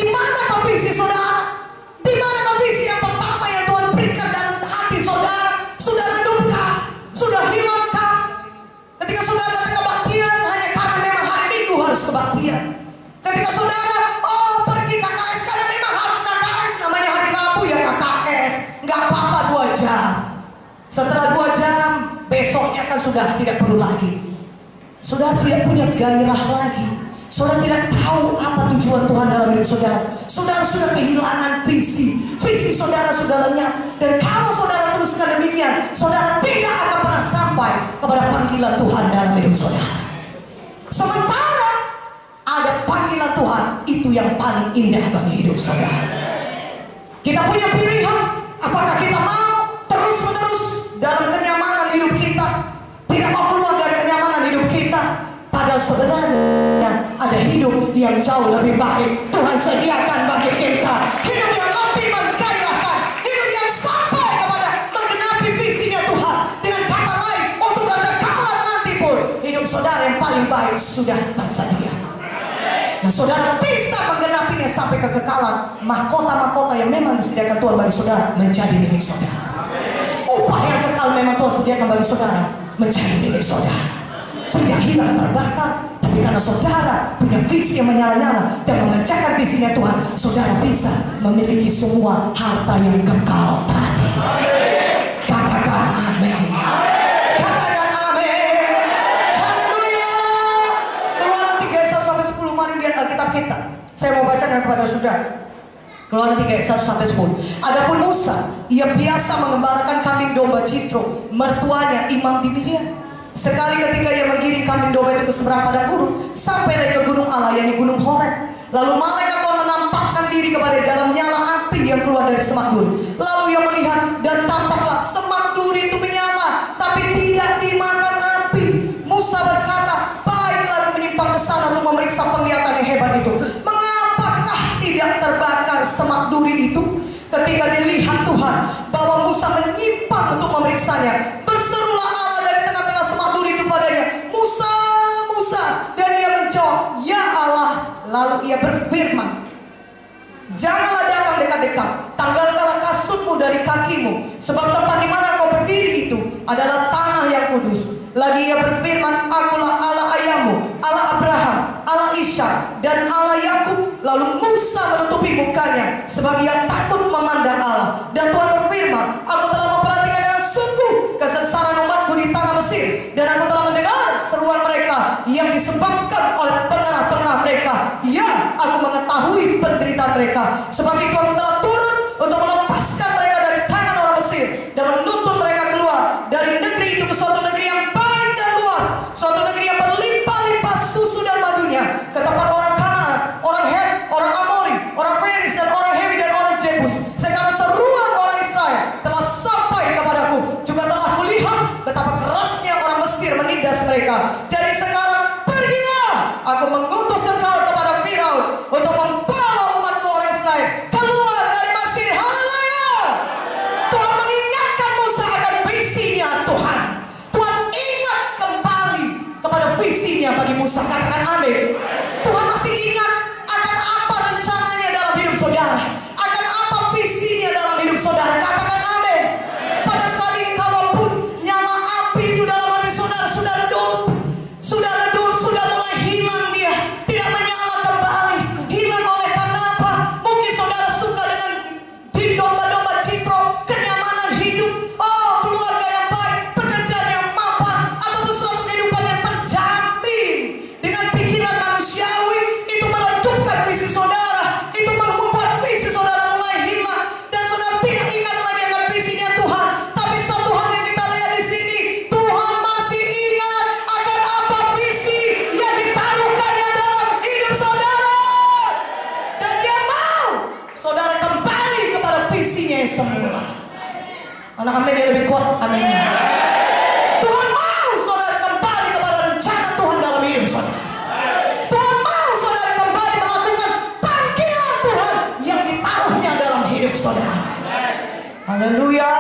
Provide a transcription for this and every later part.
Di manakah visi saudara? Di manakah visi yang pertama yang Tuhan berikan dalam hati saudara? Sudah redupkah? Sudah hilangkah? Ketika saudara datang kebaktian hanya karena memang hari Minggu harus kebaktian. Ketika saudara pergi KKS karena memang harus KKS, namanya hari Rabu ya KKS, nggak apa-apa 2 jam. Setelah 2 jam besoknya kan sudah tidak perlu lagi. Saudara tidak punya gairah lagi. Saudara tidak tahu apa tujuan Tuhan dalam hidup saudara. Saudara sudah kehilangan visi. Visi saudara sudah lenyap. Dan kalau saudara teruskan demikian, saudara tidak akan pernah sampai kepada panggilan Tuhan dalam hidup saudara. Sementara ada panggilan Tuhan, itu yang paling indah bagi hidup saudara. Kita punya pilihan. Apakah kita mau terus-menerus dalam kenyamanan hidup kita, tidak mau keluar dari kenyamanan hidup kita? Padahal sebenarnya ada hidup yang jauh lebih baik Tuhan sediakan bagi kita. Hidup yang lebih menggairahkan, hidup yang sampai kepada menggenapi visinya Tuhan. Dengan kata lain, untuk kekekalan nanti pun hidup saudara yang paling baik sudah tersedia. Nah, saudara bisa menggenapinya sampai kekekalan. Mahkota-mahkota yang memang disediakan Tuhan bagi saudara menjadi milik saudara. Upah yang kekal memang Tuhan sediakan bagi saudara menjadi milik saudara. Tidak hilang terbakar, tapi karena saudara punya visi yang menyala-nyala dan mengerjakan visinya Tuhan, saudara bisa memiliki semua harta yang kekal tadi. Katakan amin. Katakan amin. Haleluya. Keluaran 3 ayat 1 sampai 10. Mari lihat Alkitab kita. Saya mau bacakan kepada saudara. Keluaran 3 ayat 1 sampai 10. Adapun Musa, ia biasa mengembalakan kambing domba Jitro, mertuanya imam di Midian. Sekali ketika ia menggiring kambing domba itu ke seberang padang gurun, sampailah ke gunung Allah, yakni gunung Horeb. Lalu malaikat Tuhan menampakkan diri kepada dalam nyala api yang keluar dari semak duri. Lalu ia melihat dan tampaklah semak duri itu menyala, tapi tidak dimakan api. Musa berkata, baiklah aku menyimpang ke sana untuk memeriksa penglihatan yang hebat itu. Mengapakah tidak terbakar semak duri itu? Ketika dilihat Tuhan bahwa Musa menyimpang untuk memeriksanya, berserulah Allah dari tengah-tengah semak duri itu padanya, Musa, Musa. Dan ia menjawab, ya Allah. Lalu ia berfirman, janganlah datang dekat-dekat, tanggalkanlah kasutmu dari kakimu, sebab tempat di mana kau berdiri itu adalah tanah yang kudus. Lagi ia berfirman, akulah Allah ayahmu, Allah Abraham, Allah Ishak, dan Allah Yakub. Lalu Musa menutupi mukanya, sebab ia takut memandang Allah. Dan Tuhan berfirman, aku telah memperhatikan dengan sungguh kesengsaraan umatku di tanah Mesir, dan aku telah mendengar seruan mereka yang disebabkan oleh pengarah-pengarah mereka. Ya, aku mengetahui penderitaan mereka. Sebab itu aku telah turun untuk melepaskan mereka dari tangan orang Mesir dan menuntun mereka keluar dari negeri itu ke suatu negeri yang baik dan luas, suatu negeri yang berlimpah-limpah susu dan madunya, ke tempat orang Kanaan, orang Het, orang Amori, orang Feris, dan orang Hewi, dan orang Jebus. Sekarang seruan orang Israel telah sampai kepadaku, juga telah kulihat betapa kerasnya orang Mesir menindas mereka. Jadi sekarang pergilah, aku mengutus engkau kepada Firaun untuk membawa umatku orang Israel keluar dari Mesir. Haleluya. Tuhan mengingatkan Musa akan visinya Tuhan. Tuhan ingat kembali kepada visinya bagi Musa. Katakan amin. Tuhan masih ingat akan apa rencananya dalam hidup saudara, akan apa visinya dalam hidup saudara. Katakan amin. Pada saat ini kalaupun nyala api itu dalam hati saudara sudah redup, sudah mulai hilang, dia tidak menyala kembali. Hilang oleh karena apa? Mungkin saudara suka dengan di domba-domba Jitro, kenyamanan hidup, keluarga yang baik, pekerjaan yang mapan, atau suatu kehidupan yang terjamin. Dengan pikiran manusiawi itu meredupkan visi saudara, itu membuat visi saudara mulai hilang, dan saudara tidak ingat lagi akan visinya Tuhan. Tapi satu hal yang kita lihat di sini, Tuhan masih ingat akan apa visi yang ditaruhkannya dalam hidup saudara, dan Dia mau saudara kembali kepada visinya yang semula. Anak amin yang lebih kuat, amin. Tuhan mau saudara kembali kepada rencana Tuhan dalam hidup saudara. Tuhan mau saudara kembali melakukan panggilan Tuhan yang ditaruhnya dalam hidup saudara. Haleluya.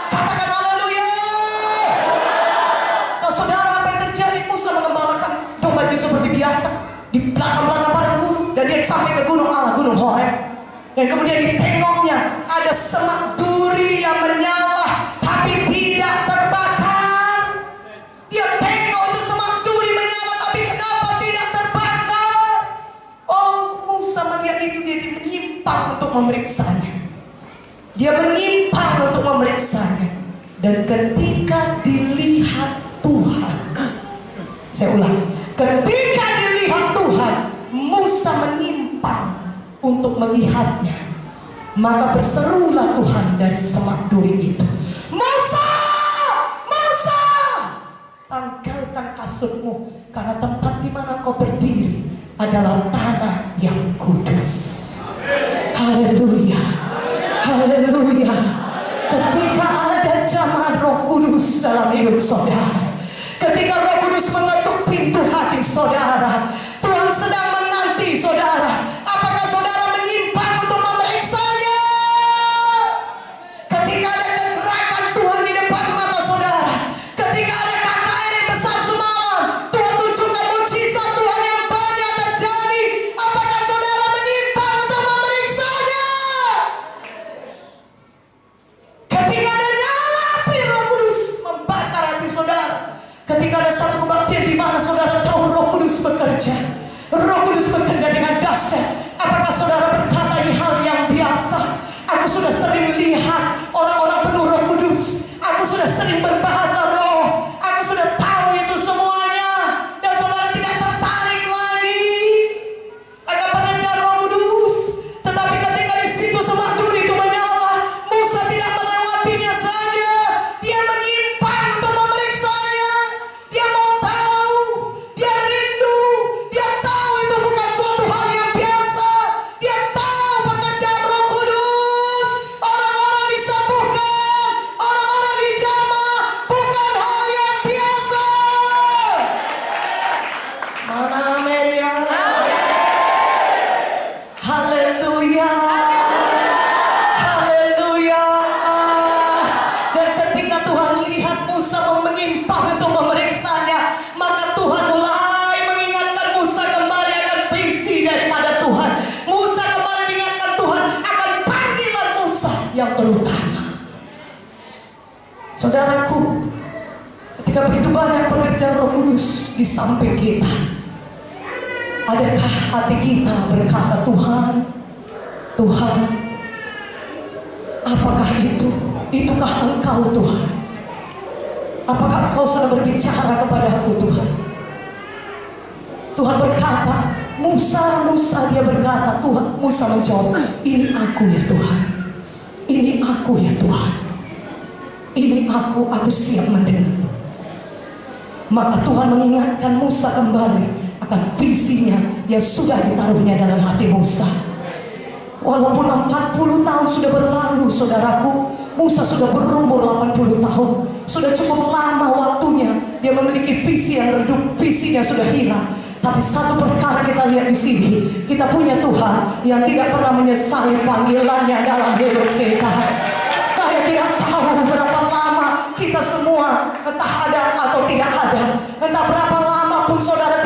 Katakan haleluya. Nah saudara, apa yang terjadi? Musa mengembalakan domba Jitro seperti biasa di belakang-belakang padang gurun, dan dia sampai ke sampai gunung Allah, gunung Horeb. Dan kemudian ditengoknya ada semak duri yang menyala tapi tidak terbakar. Dia tengok itu semak duri menyala tapi kenapa tidak terbakar? Oh, Musa melihat itu, dia menyimpang untuk memeriksanya. Dia menyimpang untuk memeriksanya. Dan ketika dilihat Tuhan, saya ulang, ketika dilihat Tuhan, Musa menyimpang untuk melihatnya. Maka berserulah Tuhan dari semak duri itu, Musa, Musa, tanggalkan kasurmu, karena tempat di mana kau berdiri adalah tanah yang kudus. Haleluya, haleluya. Ketika ada jamaah Roh Kudus dalam hidup saudara, ketika Roh Kudus mengetuk pintu hati saudara, Tuhan sedang menanti saudara. Apakah saudara menyimpang untuk memeriksanya? Ketika ada gerakan Tuhan di depan mata saudara, ketika ada KKR yang besar semalam, Tuhan tunjukkan mujizat Tuhan yang banyak terjadi. Apakah saudara menyimpang untuk memeriksanya? Ketika ada nyala api Roh Kudus membakar hati saudara, ketika ada satu kebaktian di mana saudara tahu Roh Kudus bekerja, Roh Kudus bekerja dengan dahsyat. Apakah saudara berkata ini hal yang biasa? Aku sudah sering lihat orang-orang penuh Roh Kudus. Aku sudah sering berbahasa roh. Aku sudah tahu itu semuanya. Dan saudara tidak tertarik lagi akan pengejar Roh Kudus. Tetapi ketika di situ semak duri itu menyala, Musa tidak melewatinya saja. Dia menyimpang untuk memeriksanya. Dia mau tahu. Dia rindu. Dia tahu itu bukan suatu hal yang biasa. Dia tahu pekerjaan Roh Kudus. Orang-orang disembuhkan, orang-orang dijamah, bukan hal yang biasa. Mana amin ya? Haleluya, haleluya. Dan ketika Tuhan lihat Musa menyimpang untuk memeriksanya, maka Tuhan mulai mengingatkan Musa kembali akan visi daripada Tuhan. Musa kembali mengingatkan Tuhan akan panggilan Musa yang terutama. Saudaraku, ketika begitu banyak pekerjaan Roh Kudus di samping kita, adakah hati kita berkata, Tuhan, Tuhan, apakah itu? Itukah Engkau Tuhan? Apakah Engkau sudah berbicara kepadaku Tuhan? Tuhan berkata, Musa, Musa, dia berkata, Tuhan. Musa menjawab, ini aku ya Tuhan. Ini aku ya Tuhan. Ini aku siap mendengar. Maka Tuhan mengingatkan Musa kembali akan visinya yang sudah ditaruhnya dalam hati Musa. Walaupun 40 tahun sudah berlalu saudaraku, Musa sudah berumur 80 tahun. Sudah cukup lama waktunya dia memiliki visi yang redup, visinya sudah hilang. Tapi satu perkara kita lihat di sini, kita punya Tuhan yang tidak pernah menyesali panggilannya dalam hidup kita. Saya tidak tahu berapa lama kita semua entah ada atau tidak ada, entah berapa lama pun saudara